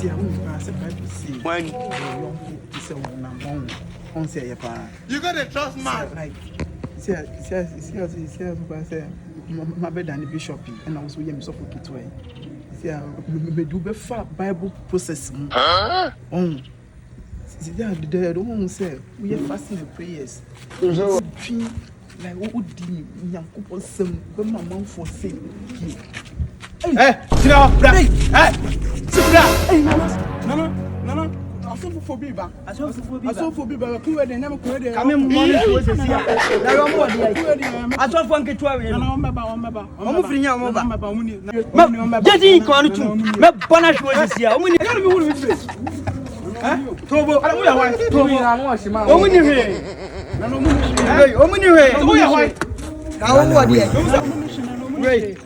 see, I won't pass it by to see. When you got a trust man. Like, see, my bed and the bishop, and I was with him so for Kitway. See, me do be far Bible process. See, the woman said, we are fasting and prayers. Like, what would the young couple say when my mom for say? Hey, sit down, hey, sit down. Hey, no. I saw for Biba. I saw for Biba. Who are the name of Korea? Come in, money was here. I saw for Uncle Tory. I'm moving your mother. Just in quantity. My bonnet was here. I'm going to be with this. Tobo, I don't know. Tobo, I want him. Wait.